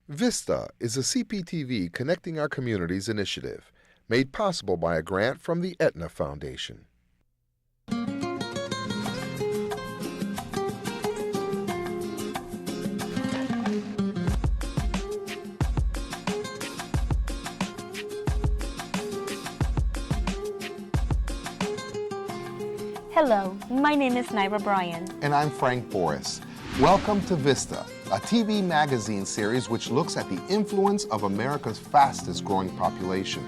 Vista is a CPTV Connecting Our Communities initiative made possible by a grant from the Aetna Foundation. Hello, my name is Naira Bryan. And I'm Frank Boris. Welcome to Vista, a TV magazine series which looks at the influence of America's fastest growing population,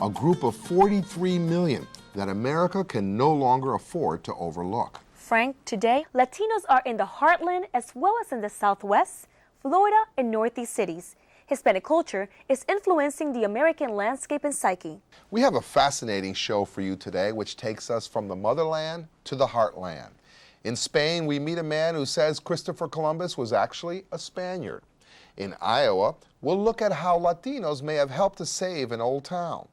a group of 43 million that America can no longer afford to overlook. Frank, today, Latinos are in the heartland as well as in the Southwest, Florida, and Northeast cities. Hispanic culture is influencing the American landscape and psyche. We have a fascinating show for you today which takes us from the motherland to the heartland. In Spain, we meet a man who says Christopher Columbus was actually a Spaniard. In Iowa, we'll look at how Latinos may have helped to save an old town.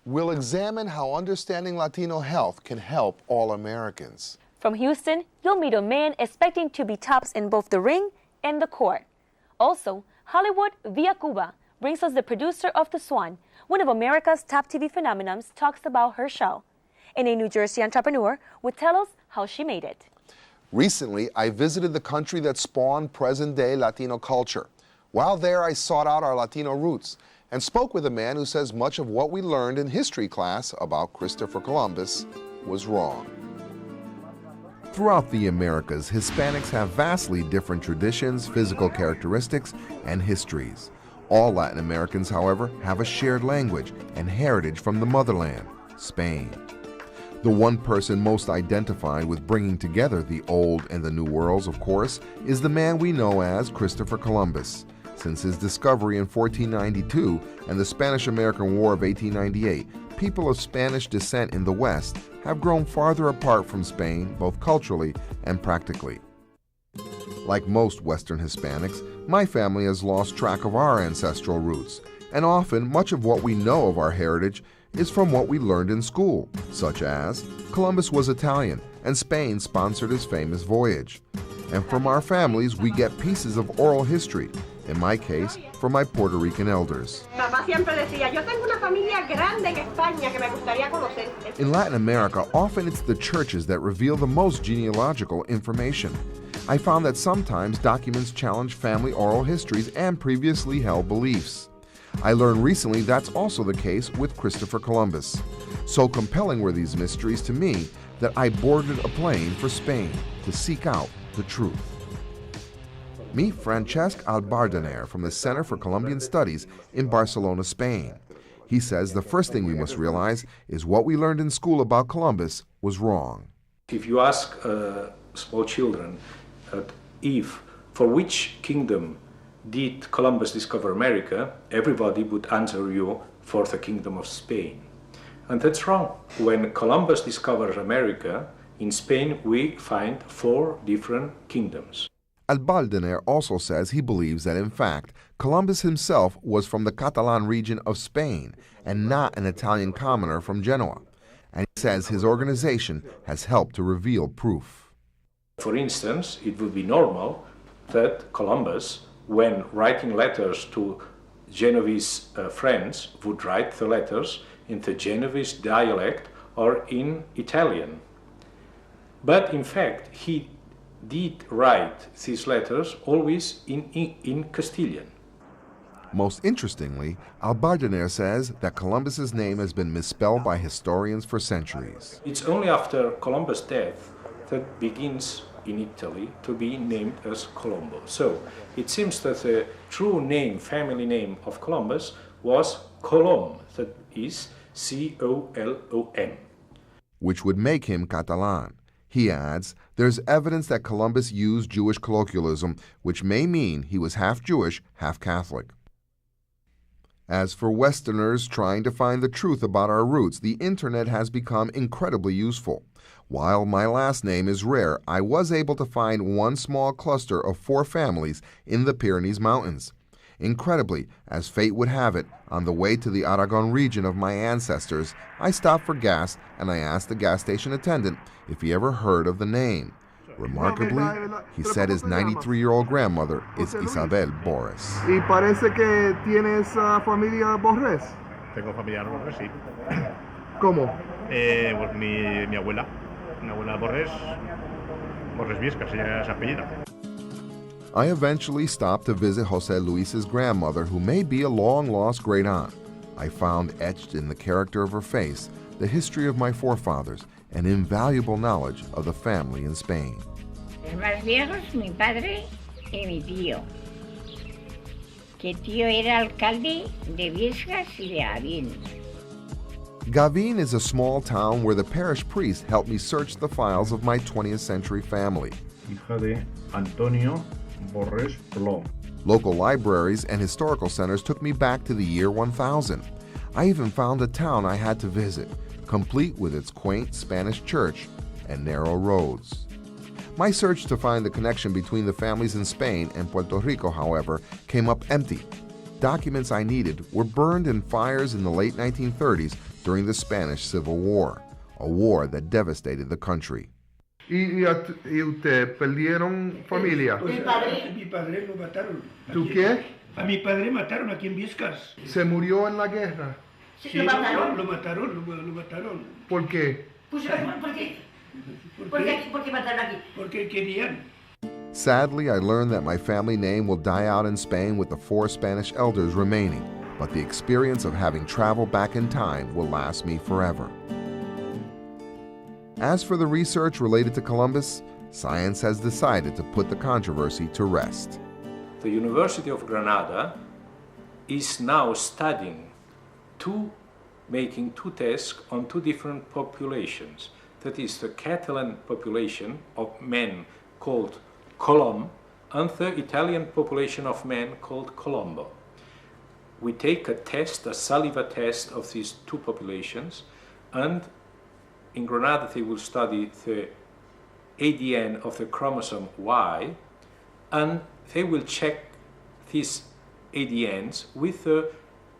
We'll examine how understanding Latino health can help all Americans. From Houston, you'll meet a man expecting to be tops in both the ring and the court. Also, Hollywood via Cuba brings us the producer of The Swan, one of America's top TV phenomenons, talks about her show. And a New Jersey entrepreneur would tell us how she made it. Recently, I visited the country that spawned present-day Latino culture. While there, I sought out our Latino roots and spoke with a man who says much of what we learned in history class about Christopher Columbus was wrong. Throughout the Americas, Hispanics have vastly different traditions, physical characteristics, and histories. All Latin Americans, however, have a shared language and heritage from the motherland, Spain. The one person most identified with bringing together the old and the new worlds, of course, is the man we know as Christopher Columbus. Since his discovery in 1492 and the Spanish-American War of 1898, people of Spanish descent in the West have grown farther apart from Spain, both culturally and practically. Like most Western Hispanics, my family has lost track of our ancestral roots, and often much of what we know of our heritage is from what we learned in school, such as Columbus was Italian and Spain sponsored his famous voyage. And from our families, we get pieces of oral history, in my case, from my Puerto Rican elders. In Latin America, often it's the churches that reveal the most genealogical information. I found that sometimes documents challenge family oral histories and previously held beliefs. I learned recently that's also the case with Christopher Columbus. So compelling were these mysteries to me that I boarded a plane for Spain to seek out the truth. Meet Francesc Albardaner from the Center for Colombian Studies in Barcelona, Spain. He says the first thing we must realize is what we learned in school about Columbus was wrong. If you ask small children if for which kingdom did Columbus discover America, everybody would answer you for the Kingdom of Spain. And that's wrong. When Columbus discovers America, in Spain we find 4 different kingdoms. Albaldener also says he believes that in fact Columbus himself was from the Catalan region of Spain and not an Italian commoner from Genoa. And he says his organization has helped to reveal proof. For instance, it would be normal that Columbus, when writing letters to Genovese friends, would write the letters in the Genovese dialect or in Italian. But in fact, he did write these letters always in Castilian. Most interestingly, Albardaner says that Columbus's name has been misspelled by historians for centuries. It's only after Columbus' death that begins in Italy to be named as Colombo. So it seems that the true name, family name of Columbus was Colom, that is C-O-L-O-M. Which would make him Catalan. He adds, there's evidence that Columbus used Jewish colloquialism, which may mean he was half Jewish, half Catholic. As for Westerners trying to find the truth about our roots, the internet has become incredibly useful. While my last name is rare, I was able to find one small cluster of 4 families in the Pyrenees Mountains. Incredibly, as fate would have it, on the way to the Aragon region of my ancestors, I stopped for gas and I asked the gas station attendant if he ever heard of the name. Remarkably, he said his 93-year-old grandmother is Isabel Borges. Y parece que tienes familia Borges. Tengo familiar Borges, sí. ¿Cómo? Pues mi abuela, Borges Viescas, ella es apellida. I eventually stopped to visit Jose Luis's grandmother, who may be a long-lost great-aunt. I found etched in the character of her face the history of my forefathers and invaluable knowledge of the family in Spain. Los más viejos, mi padre y mi tío. Que tío era alcalde de Viescas y de Gavín. Gavín is a small town where the parish priest helped me search the files of my 20th century family. Hija de Antonio Borges Plom. Local libraries and historical centers took me back to the year 1000. I even found a town I had to visit, complete with its quaint Spanish church and narrow roads. My search to find the connection between the families in Spain and Puerto Rico, however, came up empty. Documents I needed were burned in fires in the late 1930s during the Spanish Civil War, a war that devastated the country. ¿Y usted perdieron familia? Mi padre lo mataron. ¿Tú qué? A mi padre mataron aquí en Viescas. ¿Se murió en la guerra? Sí, lo mataron. ¿Por qué? Pues, ¿por qué? ¿Por qué mataron aquí? Porque querían. Sadly, I learned that my family name will die out in Spain with the 4 Spanish elders remaining, but the experience of having traveled back in time will last me forever. As for the research related to Columbus, science has decided to put the controversy to rest. The University of Granada is now making 2 tests on 2 different populations. That is the Catalan population of men called Colom and the Italian population of men called Colombo. We take a saliva test of these 2 populations, and in Granada they will study the ADN of the chromosome Y, and they will check these ADNs with the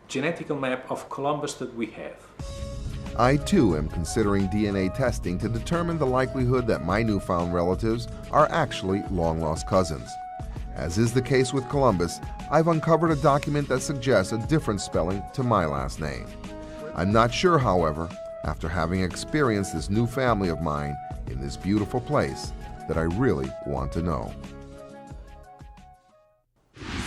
genetical map of Columbus that we have. I too am considering DNA testing to determine the likelihood that my newfound relatives are actually long-lost cousins. As is the case with Columbus, I've uncovered a document that suggests a different spelling to my last name. I'm not sure, however, after having experienced this new family of mine in this beautiful place, that I really want to know.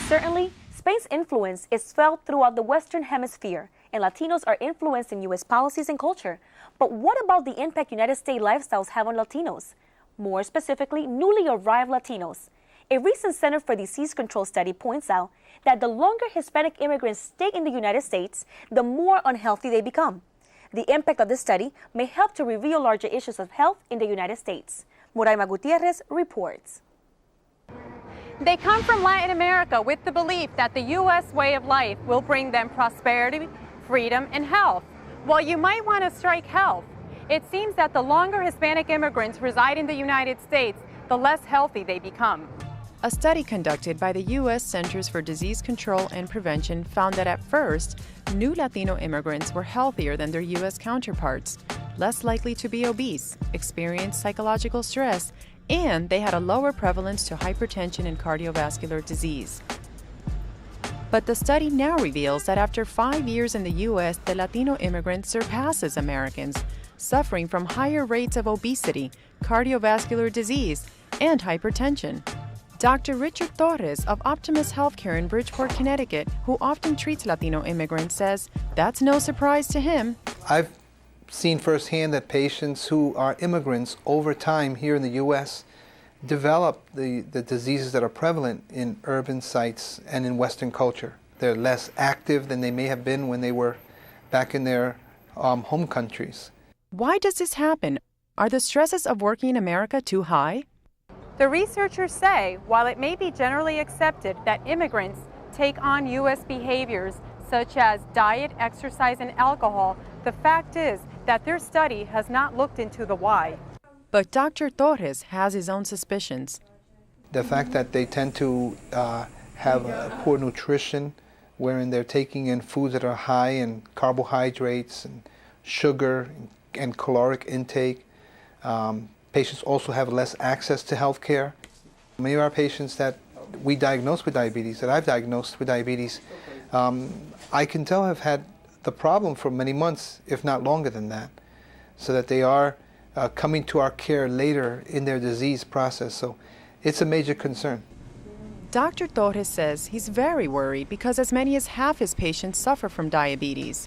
Certainly, Spain's influence is felt throughout the Western Hemisphere, and Latinos are influencing U.S. policies and culture. But what about the impact United States lifestyles have on Latinos? More specifically, newly arrived Latinos. A recent Center for Disease Control study points out that the longer Hispanic immigrants stay in the United States, the more unhealthy they become. The impact of this study may help to reveal larger issues of health in the United States. Moraima Gutierrez reports. They come from Latin America with the belief that the U.S. way of life will bring them prosperity, freedom, and health. While you might want to strike health, it seems that the longer Hispanic immigrants reside in the United States, the less healthy they become. A study conducted by the U.S. Centers for Disease Control and Prevention found that at first, new Latino immigrants were healthier than their U.S. counterparts, less likely to be obese, experience psychological stress, and they had a lower prevalence to hypertension and cardiovascular disease. But the study now reveals that after 5 years in the U.S., the Latino immigrant surpasses Americans, suffering from higher rates of obesity, cardiovascular disease, and hypertension. Dr. Richard Torres of Optimus Healthcare in Bridgeport, Connecticut, who often treats Latino immigrants, says that's no surprise to him. I've seen firsthand that patients who are immigrants over time here in the U.S. develop the diseases that are prevalent in urban sites and in Western culture. They're less active than they may have been when they were back in their home countries. Why does this happen? Are the stresses of working in America too high? The researchers say, while it may be generally accepted that immigrants take on U.S. behaviors such as diet, exercise, and alcohol, the fact is that their study has not looked into the why. But Dr. Torres has his own suspicions. The fact that they tend to have poor nutrition, wherein they're taking in foods that are high in carbohydrates and sugar and caloric intake, Patients also have less access to health care. Many of our patients that we diagnose with diabetes, that I've diagnosed with diabetes, I can tell have had the problem for many months, if not longer than that, so that they are coming to our care later in their disease process. So it's a major concern. Dr. Torres says he's very worried because as many as half his patients suffer from diabetes.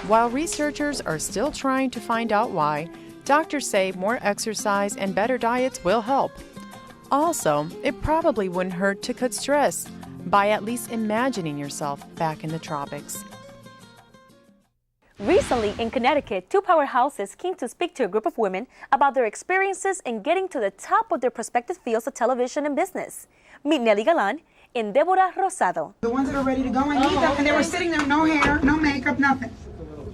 While researchers are still trying to find out why, doctors say more exercise and better diets will help. Also, it probably wouldn't hurt to cut stress by at least imagining yourself back in the tropics. Recently in Connecticut, two powerhouses came to speak to a group of women about their experiences in getting to the top of their respective fields of television and business. Meet Nelly Galan and Deborah Rosado. The ones that are ready to go, I need them, and they were sitting there, no hair, no makeup, nothing.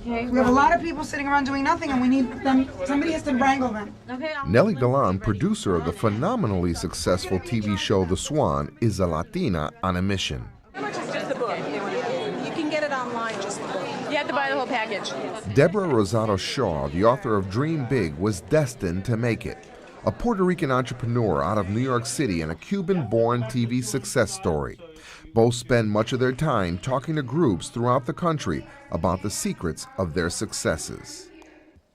Okay. We have a lot of people sitting around doing nothing, and we need them, somebody has to wrangle them. Okay. Nelly Galan, producer of the phenomenally successful TV show The Swan, is a Latina on a mission. How much is just the book? You can get it online, just the book. You have to buy the whole package. Deborah Rosado Shaw, the author of Dream Big, was destined to make it. A Puerto Rican entrepreneur out of New York City and a Cuban-born TV success story. Both spend much of their time talking to groups throughout the country about the secrets of their successes.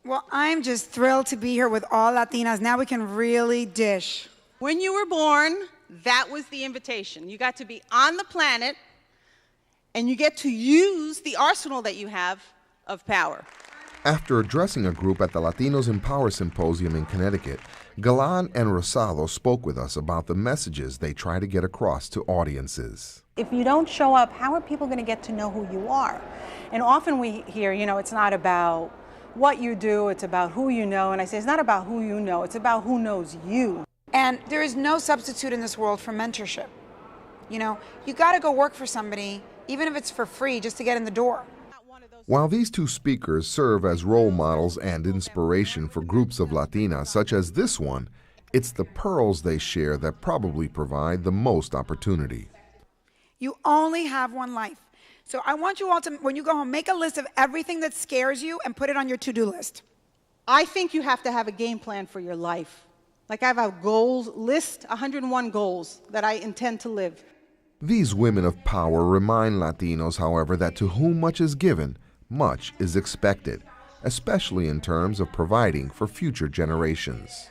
Well, I'm just thrilled to be here with all Latinas. Now we can really dish. When you were born, that was the invitation. You got to be on the planet, and you get to use the arsenal that you have of power. After addressing a group at the Latinos in Power Symposium in Connecticut, Galan and Rosado spoke with us about the messages they try to get across to audiences. If you don't show up, how are people going to get to know who you are? And often we hear, it's not about what you do, it's about who you know. And I say, it's not about who you know, it's about who knows you. And there is no substitute in this world for mentorship. You got to go work for somebody, even if it's for free, just to get in the door. While these two speakers serve as role models and inspiration for groups of Latinas such as this one, it's the pearls they share that probably provide the most opportunity. You only have one life. So I want you all to, when you go home, make a list of everything that scares you and put it on your to-do list. I think you have to have a game plan for your life. Like I have a goals list, 101 goals that I intend to live. These women of power remind Latinos, however, that to whom much is given, much is expected, especially in terms of providing for future generations.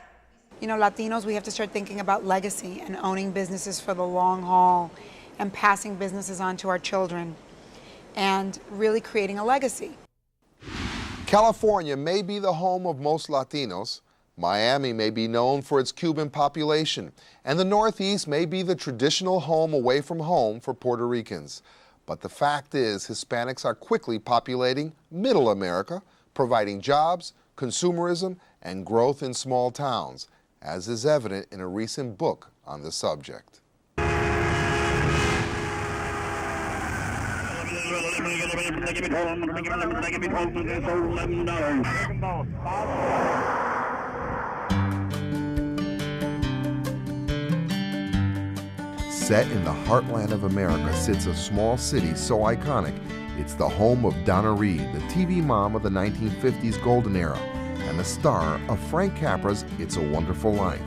Latinos, we have to start thinking about legacy and owning businesses for the long haul and passing businesses on to our children and really creating a legacy. California may be the home of most Latinos. Miami may be known for its Cuban population, and the Northeast may be the traditional home away from home for Puerto Ricans. But the fact is, Hispanics are quickly populating Middle America, providing jobs, consumerism, and growth in small towns, as is evident in a recent book on the subject. Set in the heartland of America sits a small city so iconic, it's the home of Donna Reed, the TV mom of the 1950s golden era, and the star of Frank Capra's It's a Wonderful Life.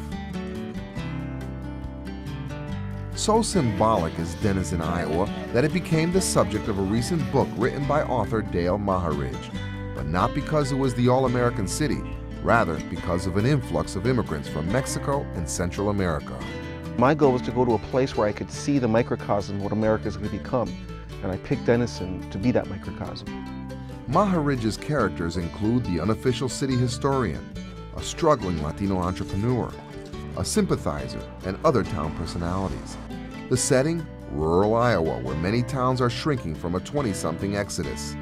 So symbolic is Denison, Iowa, that it became the subject of a recent book written by author Dale Maharidge, but not because it was the all-American city, rather because of an influx of immigrants from Mexico and Central America. My goal was to go to a place where I could see the microcosm of what America is going to become, and I picked Denison to be that microcosm. Maharidge's characters include the unofficial city historian, a struggling Latino entrepreneur, a sympathizer, and other town personalities. The setting, rural Iowa, where many towns are shrinking from a 20-something exodus.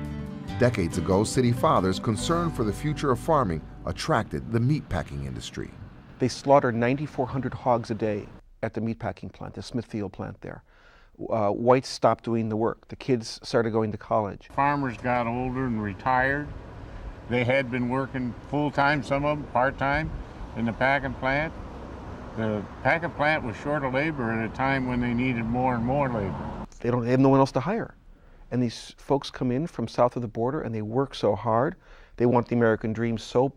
Decades ago, city fathers concerned for the future of farming attracted the meatpacking industry. They slaughtered 9,400 hogs a day at the meatpacking plant, the Smithfield plant there. Whites stopped doing the work. The kids started going to college. Farmers got older and retired. They had been working full-time, some of them part-time, in the packing plant. The packing plant was short of labor at a time when they needed more and more labor. They have no one else to hire. And these folks come in from south of the border and they work so hard. They want the American dream so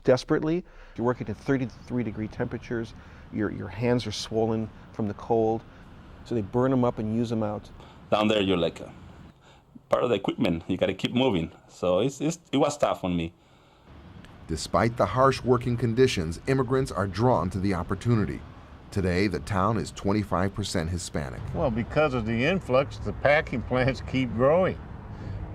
desperately. You're working at 33-degree temperatures. Your hands are swollen from the cold. So they burn them up and use them out. Down there, you're like part of the equipment. You got to keep moving. So it was tough on me. Despite the harsh working conditions, immigrants are drawn to the opportunity. Today, the town is 25% Hispanic. Well, because of the influx, the packing plants keep growing,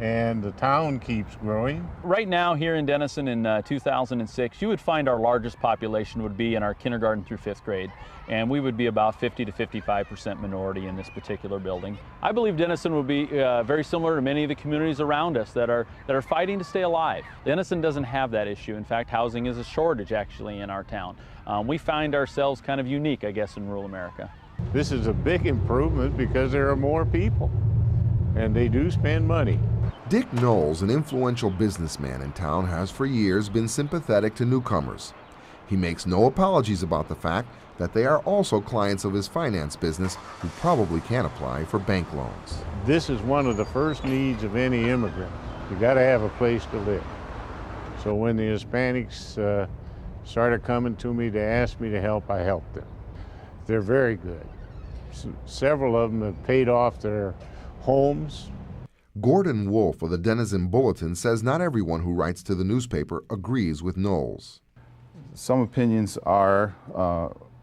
and the town keeps growing. Right now, here in Denison in 2006, you would find our largest population would be in our kindergarten through 5th grade, and we would be about 50 to 55% minority in this particular building. I believe Denison will be very similar to many of the communities around us that are fighting to stay alive. Denison doesn't have that issue. In fact, housing is a shortage actually in our town. We find ourselves kind of unique, I guess, in rural America. This is a big improvement because there are more people, and they do spend money. Dick Knowles, an influential businessman in town, has for years been sympathetic to newcomers. He makes no apologies about the fact that they are also clients of his finance business who probably can't apply for bank loans. This is one of the first needs of any immigrant. You got to have a place to live. So when the Hispanics started coming to me to ask me to help, I helped them. They're very good. Several of them have paid off their homes. Gordon Wolf of the Denison Bulletin says not everyone who writes to the newspaper agrees with Knowles. Some opinions are,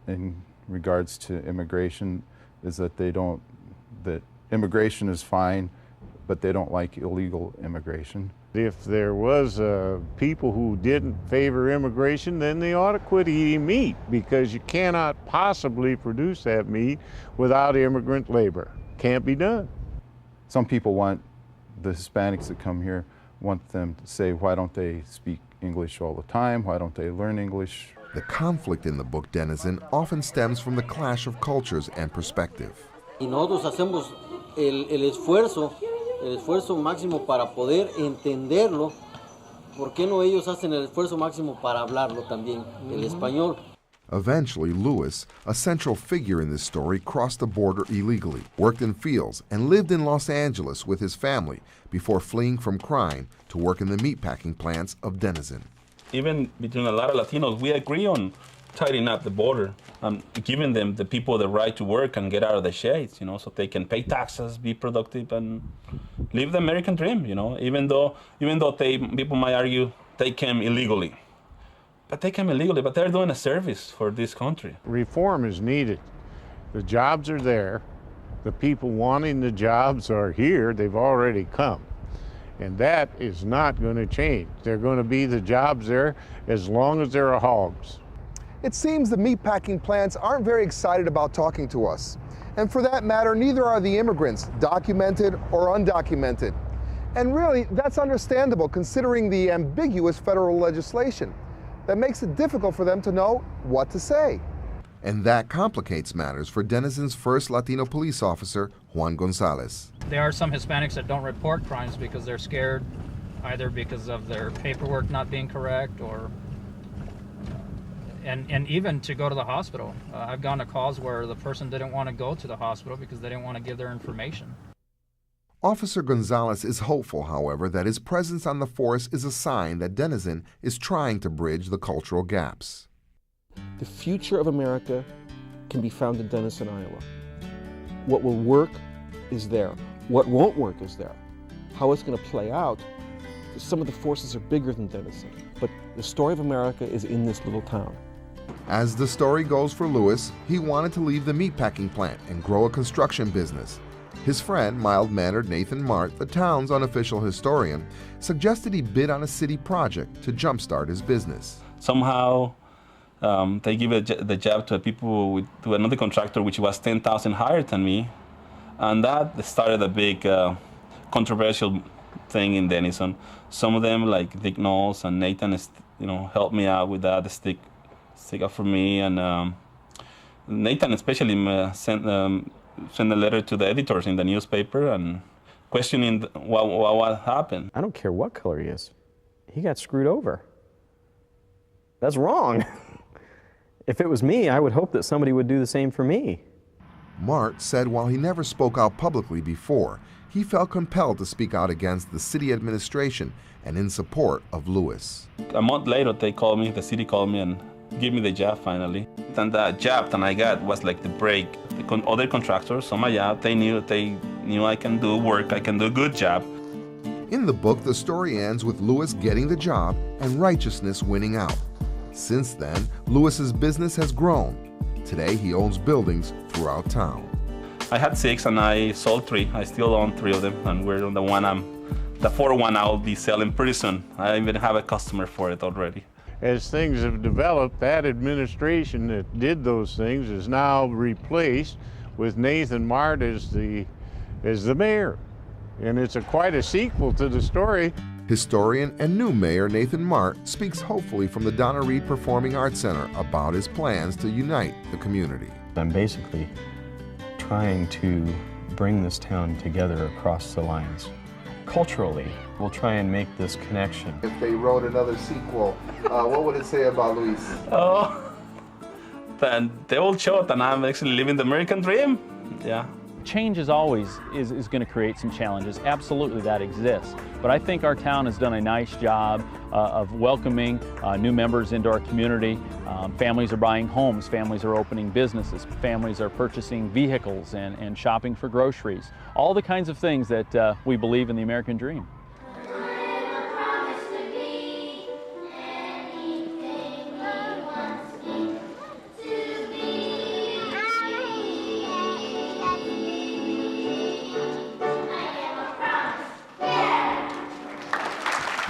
in regards to immigration, is that that immigration is fine, but they don't like illegal immigration. If there was people who didn't favor immigration, then they ought to quit eating meat, because you cannot possibly produce that meat without immigrant labor. Can't be done. Some people want the Hispanics that come here, want them to say, why don't they speak English all the time? Why don't they learn English? The conflict in the book Denison often stems from the clash of cultures and perspective. Y nosotros hacemos el esfuerzo máximo para poder entenderlo. ¿Por qué no ellos hacen el esfuerzo máximo para hablarlo también, el español? Eventually, Lewis, a central figure in this story, crossed the border illegally, worked in fields, and lived in Los Angeles with his family before fleeing from crime to work in the meatpacking plants of Denison. Even between a lot of Latinos, we agree on tightening up the border, giving them, the people, the right to work and get out of the shades, so they can pay taxes, be productive, and live the American dream, even though people might argue they came illegally. But they came illegally, but they're doing a service for this country. Reform is needed. The jobs are there. The people wanting the jobs are here. They've already come. And that is not going to change. They're going to be the jobs there as long as there are hogs. It seems the meatpacking plants aren't very excited about talking to us. And for that matter, neither are the immigrants, documented or undocumented. And really, that's understandable considering the ambiguous federal legislation that makes it difficult for them to know what to say. And that complicates matters for Denison's first Latino police officer, Juan Gonzalez. There are some Hispanics that don't report crimes because they're scared, either because of their paperwork not being correct or and even to go to the hospital. I've gone to calls where the person didn't want to go to the hospital because they didn't want to give their information. Officer Gonzalez is hopeful, however, that his presence on the force is a sign that Denison is trying to bridge the cultural gaps. The future of America can be found in Denison, Iowa. What will work is there. What won't work is there. How it's going to play out, some of the forces are bigger than Denison, but the story of America is in this little town. As the story goes for Lewis, he wanted to leave the meatpacking plant and grow a construction business. His friend, mild-mannered Nathan Mart, the town's unofficial historian, suggested he bid on a city project to jumpstart his business. Somehow, they give the job to another contractor, which was 10,000 higher than me, and that started a big controversial thing in Denison. Some of them, like Dick Knowles and Nathan, helped me out with that. Stick up for me, and Nathan especially sent a letter to the editors in the newspaper and questioning what happened. I don't care what color he is. He got screwed over. That's wrong. If it was me, I would hope that somebody would do the same for me. Mart said while he never spoke out publicly before, he felt compelled to speak out against the city administration and in support of Luis. A month later, they called me, the city called me and gave me the job finally. And that job that I got was like the break. Other contractors on my job, they knew I can do work, I can do a good job. In the book, the story ends with Luis getting the job and righteousness winning out. Since then, Luis's business has grown. Today, he owns buildings throughout town. I had 6 and I sold 3. I still own 3 of them, and we're on the 4th one I'll be selling pretty soon. I even have a customer for it already. As things have developed, that administration that did those things is now replaced with Nathan Mart as the mayor. And it's quite a sequel to the story. Historian and new mayor Nathan Mart speaks hopefully from the Donna Reed Performing Arts Center about his plans to unite the community. I'm basically trying to bring this town together across the lines. Culturally, we'll try and make this connection. If they wrote another sequel, what would it say about Luis? Oh, then they will show that I'm actually living the American dream. Yeah. Change is always going to create some challenges. Absolutely, that exists. But I think our town has done a nice job of welcoming new members into our community. Families are buying homes, families are opening businesses, families are purchasing vehicles and shopping for groceries. All the kinds of things that we believe in the American dream.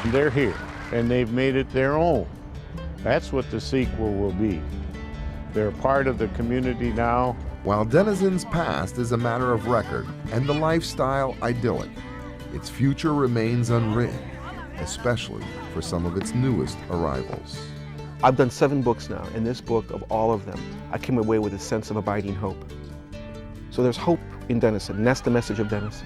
They're here, and they've made it their own. That's what the sequel will be. They're part of the community now. While Denison's past is a matter of record and the lifestyle idyllic, its future remains unwritten, especially for some of its newest arrivals. I've done 7 books now. In this book, of all of them, I came away with a sense of abiding hope. So there's hope in Denison, and that's the message of Denison.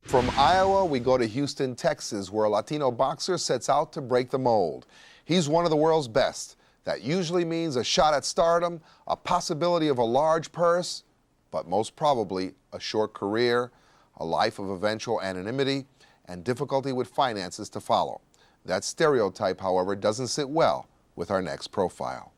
From Iowa, we go to Houston, Texas, where a Latino boxer sets out to break the mold. He's one of the world's best. That usually means a shot at stardom, a possibility of a large purse, but most probably a short career, a life of eventual anonymity, and difficulty with finances to follow. That stereotype, however, doesn't sit well with our next profile.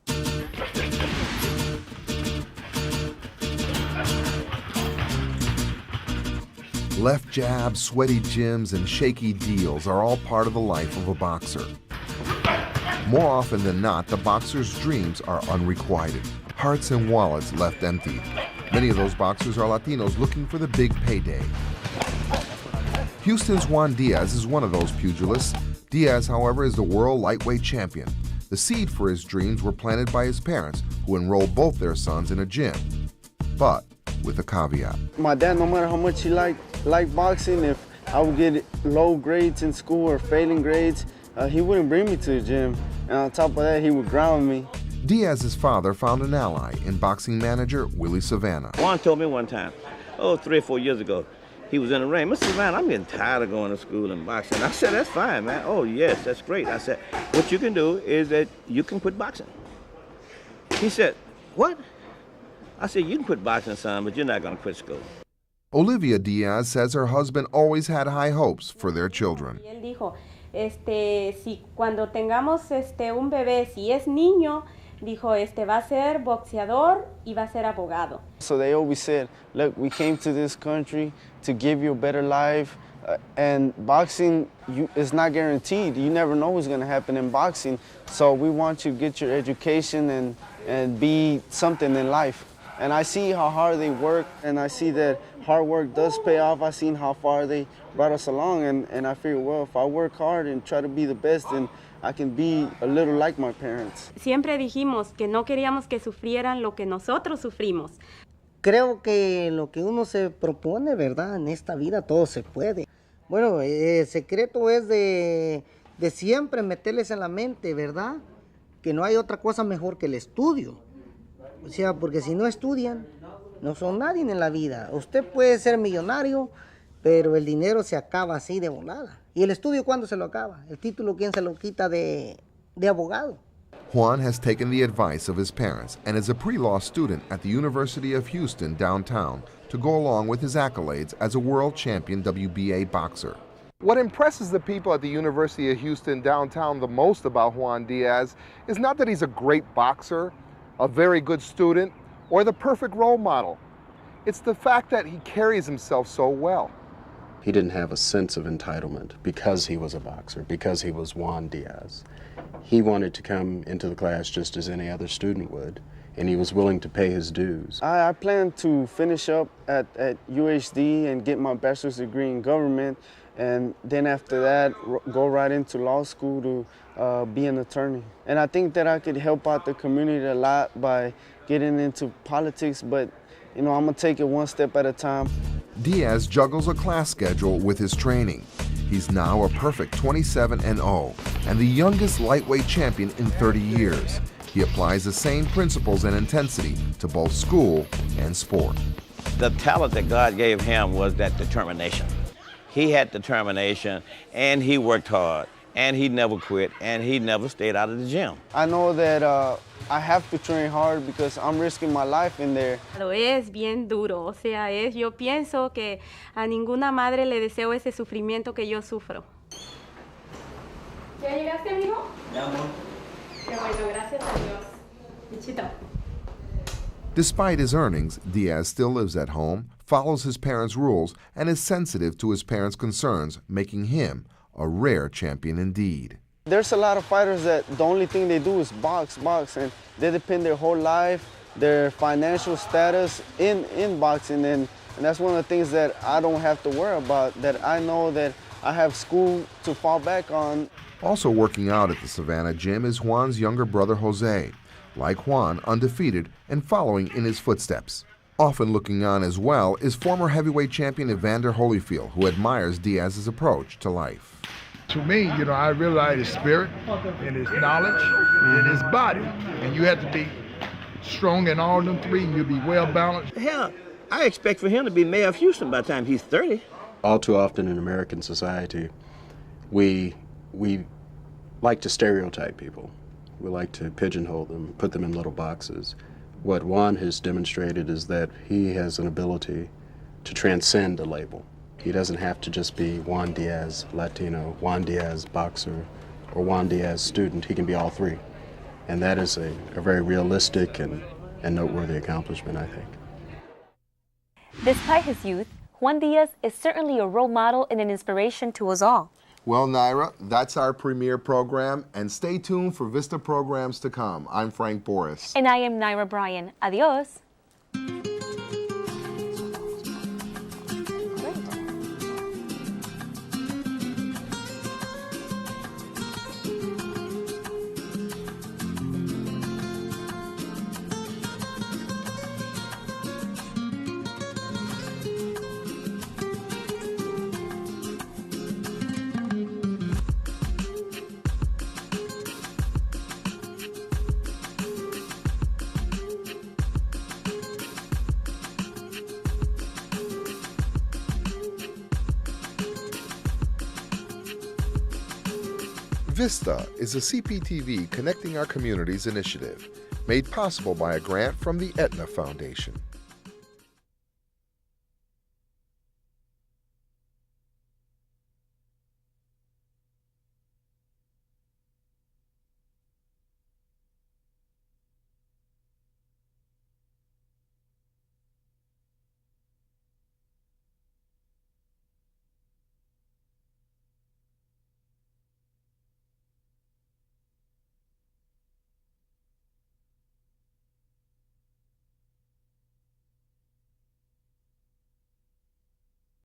Left jabs, sweaty gyms, and shaky deals are all part of the life of a boxer. More often than not, the boxer's dreams are unrequited, hearts and wallets left empty. Many of those boxers are Latinos looking for the big payday. Houston's Juan Diaz is one of those pugilists. Diaz, however, is the world lightweight champion. The seed for his dreams were planted by his parents, who enrolled both their sons in a gym, but with a caveat. My dad, no matter how much he liked boxing, if I would get low grades in school or failing grades, he wouldn't bring me to the gym. And on top of that, he would ground me. Diaz's father found an ally in boxing manager Willie Savannah. Juan told me one time, 3 or 4 years ago, he was in the ring. Mr. Savannah, I'm getting tired of going to school and boxing. I said, that's fine, man. Oh, yes, that's great. I said, what you can do is that you can quit boxing. He said, what? I said, you can quit boxing, son, but you're not going to quit school. Olivia Diaz says her husband always had high hopes for their children. Él dijo, si cuando tengamos un bebé, si es niño, dijo, va a ser boxeador y va a ser abogado. So they always said, look, we came to this country to give you a better life, and boxing is not guaranteed. You never know what's going to happen in boxing. So we want you to get your education and be something in life. And I see how hard they work, and I see that hard work does pay off. I've seen how far they brought us along, and I figure, well, if I work hard and try to be the best, then I can be a little like my parents. Siempre dijimos que no queríamos que sufrieran lo que nosotros sufrimos. Creo que lo que uno se propone, ¿verdad? En esta vida todo se puede. Bueno, el secreto es de siempre meterles en la mente, ¿verdad? Que no hay otra cosa mejor que el estudio. O sea, porque si no estudian, no son nadie en la vida. Usted puede ser millonario, pero el dinero se acaba así de volada. ¿Y el estudio cuándo se lo acaba? El título, ¿quién se lo quita de abogado? Juan has taken the advice of his parents and is a pre-law student at the University of Houston downtown to go along with his accolades as a world champion WBA boxer. What impresses the people at the University of Houston downtown the most about Juan Diaz is not that he's a great boxer, a very good student, or the perfect role model. It's the fact that he carries himself so well. He didn't have a sense of entitlement because he was a boxer, because he was Juan Diaz. He wanted to come into the class just as any other student would, and he was willing to pay his dues. I plan to finish up at UHD and get my bachelor's degree in government, and then after that go right into law school to be an attorney. And I think that I could help out the community a lot by getting into politics, but you know, I'm gonna take it one step at a time. Diaz juggles a class schedule with his training. He's now a perfect 27-0 and the youngest lightweight champion in 30 years. He applies the same principles and intensity to both school and sport. The talent that God gave him was that determination. He had determination, and he worked hard, and he never quit, and he never stayed out of the gym. I know that I have to train hard because I'm risking my life in there. Lo es bien duro, o sea, yo pienso que a ninguna madre le deseo ese sufrimiento que yo sufro. ¿Ya llegaste, amigo? Mi amor. Qué bueno, gracias a Dios. Bichito. Despite his earnings, Diaz still lives at home, follows his parents' rules, and is sensitive to his parents' concerns, making him a rare champion indeed. There's a lot of fighters that the only thing they do is box, and they depend their whole life, their financial status in boxing, and that's one of the things that I don't have to worry about, that I know that I have school to fall back on. Also working out at the Savannah gym is Juan's younger brother Jose. Like Juan, undefeated and following in his footsteps. Often looking on as well is former heavyweight champion Evander Holyfield, who admires Diaz's approach to life. To me, you know, I realize his spirit and his knowledge and his body. And you have to be strong in all them three and you'll be well balanced. Hell, I expect for him to be mayor of Houston by the time he's 30. All too often in American society, we like to stereotype people. We like to pigeonhole them, put them in little boxes. What Juan has demonstrated is that he has an ability to transcend a label. He doesn't have to just be Juan Diaz Latino, Juan Diaz boxer, or Juan Diaz student. He can be all three. And that is a very realistic and noteworthy accomplishment, I think. Despite his youth, Juan Diaz is certainly a role model and an inspiration to us all. Well, Naira, that's our premiere program, and stay tuned for Vista programs to come. I'm Frank Boris. And I am Naira Bryan. Adios. Vista is a CPTV Connecting Our Communities initiative, made possible by a grant from the Aetna Foundation.